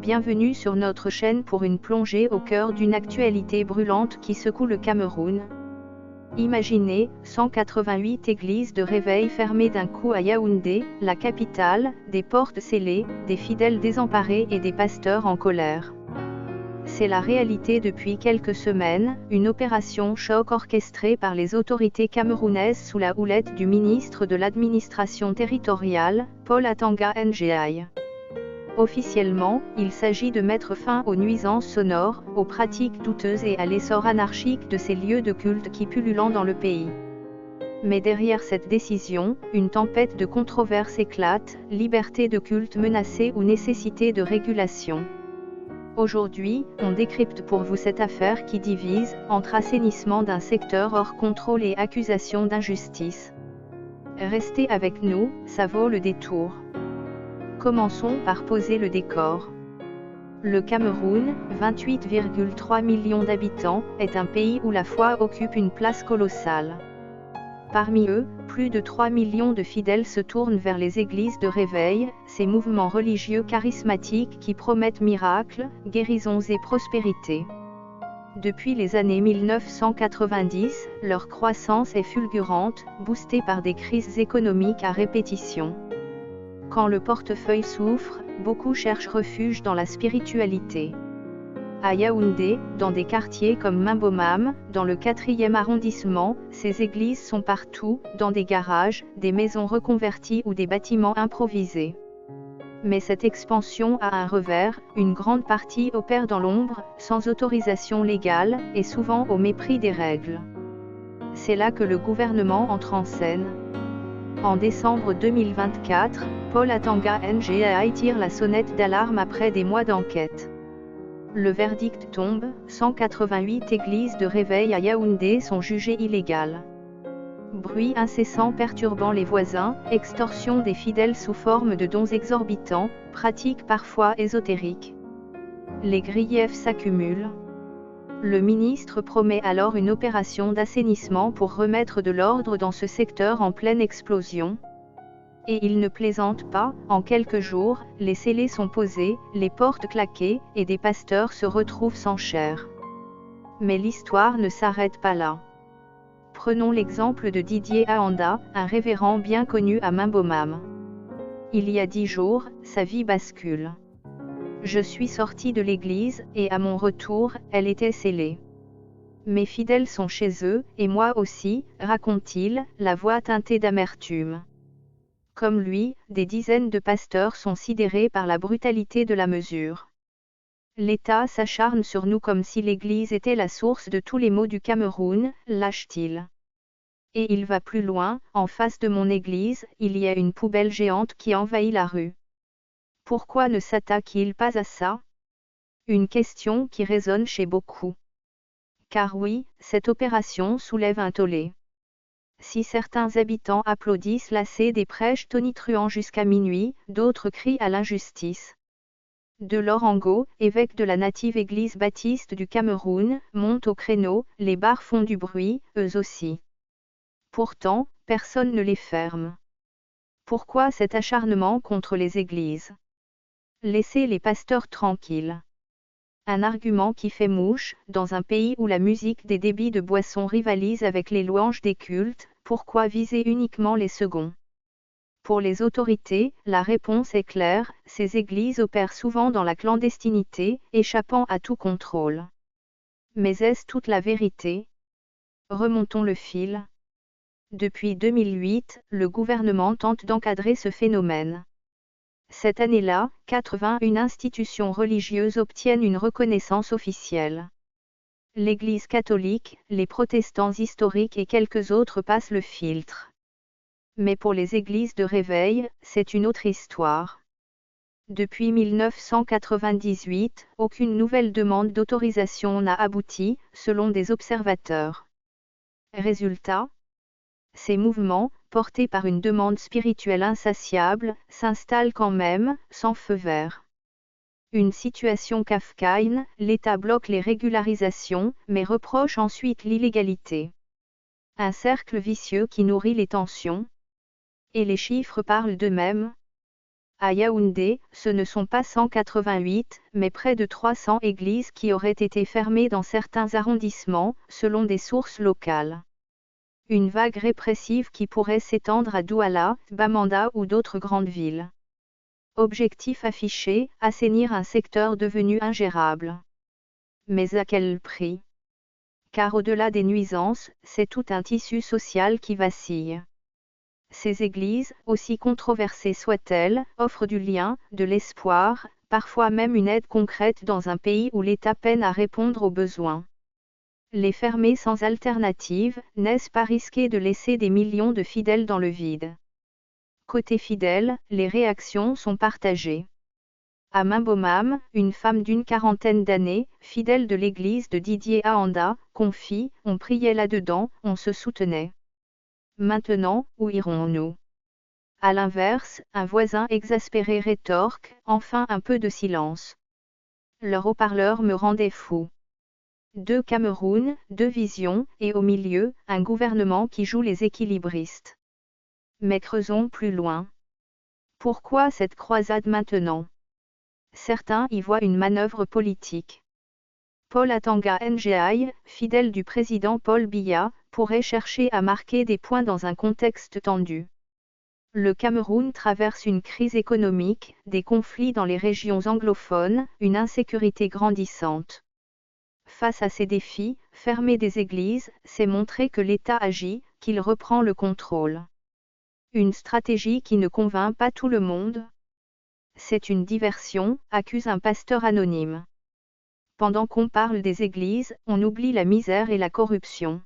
Bienvenue sur notre chaîne pour une plongée au cœur d'une actualité brûlante qui secoue le Cameroun. Imaginez, 188 églises de réveil fermées d'un coup à Yaoundé, la capitale, des portes scellées, des fidèles désemparés et des pasteurs en colère. C'est la réalité depuis quelques semaines, une opération choc orchestrée par les autorités camerounaises sous la houlette du ministre de l'administration territoriale, Paul Atanga Ndiaye. Officiellement, il s'agit de mettre fin aux nuisances sonores, aux pratiques douteuses et à l'essor anarchique de ces lieux de culte qui pullulent dans le pays. Mais derrière cette décision, une tempête de controverses éclate, liberté de culte menacée ou nécessité de régulation. Aujourd'hui, on décrypte pour vous cette affaire qui divise, entre assainissement d'un secteur hors contrôle et accusation d'injustice. Restez avec nous, ça vaut le détour. Commençons par poser le décor. Le Cameroun, 28,3 millions d'habitants, est un pays où la foi occupe une place colossale. Parmi eux, plus de 3 millions de fidèles se tournent vers les églises de réveil, ces mouvements religieux charismatiques qui promettent miracles, guérisons et prospérité. Depuis les années 1990, leur croissance est fulgurante, boostée par des crises économiques à répétition. Quand le portefeuille souffre, beaucoup cherchent refuge dans la spiritualité. À Yaoundé, dans des quartiers comme Mbomam, dans le 4e arrondissement, ces églises sont partout, dans des garages, des maisons reconverties ou des bâtiments improvisés. Mais cette expansion a un revers, une grande partie opère dans l'ombre, sans autorisation légale, et souvent au mépris des règles. C'est là que le gouvernement entre en scène. En décembre 2024, Paul Atanga Ndiaye tire la sonnette d'alarme après des mois d'enquête. Le verdict tombe, 188 églises de réveil à Yaoundé sont jugées illégales. Bruit incessant perturbant les voisins, extorsion des fidèles sous forme de dons exorbitants, pratiques parfois ésotériques. Les griefs s'accumulent. Le ministre promet alors une opération d'assainissement pour remettre de l'ordre dans ce secteur en pleine explosion. Et il ne plaisante pas, en quelques jours, les scellés sont posés, les portes claquées, et des pasteurs se retrouvent sans chair. Mais l'histoire ne s'arrête pas là. Prenons l'exemple de Didier Ahanda, un révérend bien connu à Mbomam. Il y a 10 jours, sa vie bascule. Je suis sorti de l'église, et à mon retour, elle était scellée. Mes fidèles sont chez eux, et moi aussi, raconte-t-il, la voix teintée d'amertume. Comme lui, des dizaines de pasteurs sont sidérés par la brutalité de la mesure. L'État s'acharne sur nous comme si l'Église était la source de tous les maux du Cameroun, lâche-t-il. Et il va plus loin, en face de mon église, il y a une poubelle géante qui envahit la rue. Pourquoi ne s'attaque-t-il pas à ça? Une question qui résonne chez beaucoup. Car oui, cette opération soulève un tollé. Si certains habitants applaudissent lassés des prêches tonitruants jusqu'à minuit, d'autres crient à l'injustice. De Lorango, évêque de la native église baptiste du Cameroun, monte au créneau, les bars font du bruit, eux aussi. Pourtant, personne ne les ferme. Pourquoi cet acharnement contre les églises? Laissez les pasteurs tranquilles. Un argument qui fait mouche, dans un pays où la musique des débits de boissons rivalise avec les louanges des cultes, pourquoi viser uniquement les seconds? Pour les autorités, la réponse est claire, ces églises opèrent souvent dans la clandestinité, échappant à tout contrôle. Mais est-ce toute la vérité? Remontons le fil. Depuis 2008, le gouvernement tente d'encadrer ce phénomène. Cette année-là, 81 institutions religieuses obtiennent une reconnaissance officielle. L'Église catholique, les protestants historiques et quelques autres passent le filtre. Mais pour les églises de réveil, c'est une autre histoire. Depuis 1998, aucune nouvelle demande d'autorisation n'a abouti, selon des observateurs. Résultat? Ces mouvements, portés par une demande spirituelle insatiable, s'installent quand même, sans feu vert. Une situation kafkaïenne, l'État bloque les régularisations, mais reproche ensuite l'illégalité. Un cercle vicieux qui nourrit les tensions. Et les chiffres parlent d'eux-mêmes. À Yaoundé, ce ne sont pas 188, mais près de 300 églises qui auraient été fermées dans certains arrondissements, selon des sources locales. Une vague répressive qui pourrait s'étendre à Douala, Bamenda ou d'autres grandes villes. Objectif affiché, assainir un secteur devenu ingérable. Mais à quel prix? Car au-delà des nuisances, c'est tout un tissu social qui vacille. Ces églises, aussi controversées soient-elles, offrent du lien, de l'espoir, parfois même une aide concrète dans un pays où l'État peine à répondre aux besoins. Les fermer sans alternative, n'est-ce pas risquer de laisser des millions de fidèles dans le vide? Côté fidèles, les réactions sont partagées. À Mimbomam, une femme d'une quarantaine d'années, fidèle de l'église de Didier Aanda, confie, on priait là-dedans, on se soutenait. Maintenant, où irons-nous? À l'inverse, un voisin exaspéré rétorque, enfin un peu de silence. Leur haut-parleur me rendait fou. Deux Cameroun, deux visions, et au milieu, un gouvernement qui joue les équilibristes. Mais creusons plus loin. Pourquoi cette croisade maintenant? Certains y voient une manœuvre politique. Paul Atanga Ndiaye, fidèle du président Paul Biya, pourrait chercher à marquer des points dans un contexte tendu. Le Cameroun traverse une crise économique, des conflits dans les régions anglophones, une insécurité grandissante. Face à ces défis, fermer des églises, c'est montrer que l'État agit, qu'il reprend le contrôle. Une stratégie qui ne convainc pas tout le monde? C'est une diversion, accuse un pasteur anonyme. Pendant qu'on parle des églises, on oublie la misère et la corruption.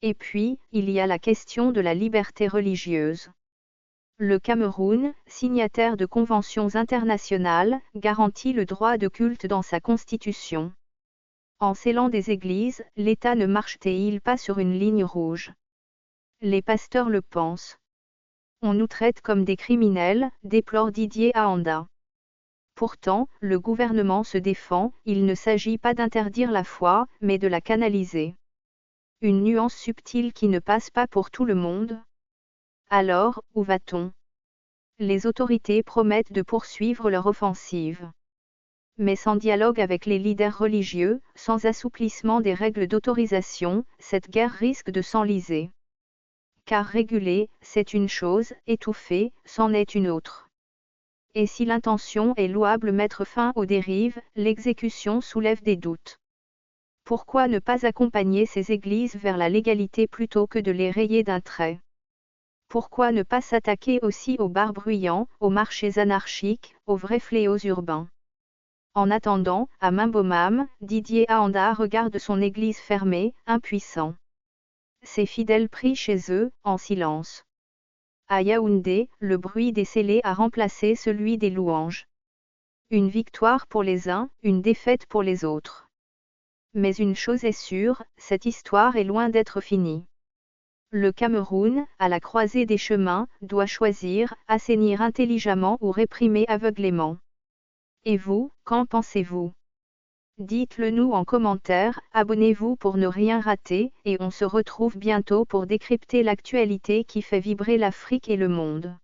Et puis, il y a la question de la liberté religieuse. Le Cameroun, signataire de conventions internationales, garantit le droit de culte dans sa constitution. En scellant des églises, l'État ne marche-t-il pas sur une ligne rouge? Les pasteurs le pensent. On nous traite comme des criminels, déplore Didier Aanda. Pourtant, le gouvernement se défend, il ne s'agit pas d'interdire la foi, mais de la canaliser. Une nuance subtile qui ne passe pas pour tout le monde. Alors, où va-t-on? Les autorités promettent de poursuivre leur offensive. Mais sans dialogue avec les leaders religieux, sans assouplissement des règles d'autorisation, cette guerre risque de s'enliser. Car réguler, c'est une chose, étouffer, c'en est une autre. Et si l'intention est louable, mettre fin aux dérives, l'exécution soulève des doutes. Pourquoi ne pas accompagner ces églises vers la légalité plutôt que de les rayer d'un trait? Pourquoi ne pas s'attaquer aussi aux bars bruyants, aux marchés anarchiques, aux vrais fléaux urbains? En attendant, à Mimbomam, Didier Aanda regarde son église fermée, impuissant. Ses fidèles prient chez eux, en silence. À Yaoundé, le bruit des scellés a remplacé celui des louanges. Une victoire pour les uns, une défaite pour les autres. Mais une chose est sûre, cette histoire est loin d'être finie. Le Cameroun, à la croisée des chemins, doit choisir, assainir intelligemment ou réprimer aveuglément. Et vous, qu'en pensez-vous? Dites-le nous en commentaire, abonnez-vous pour ne rien rater, et on se retrouve bientôt pour décrypter l'actualité qui fait vibrer l'Afrique et le monde.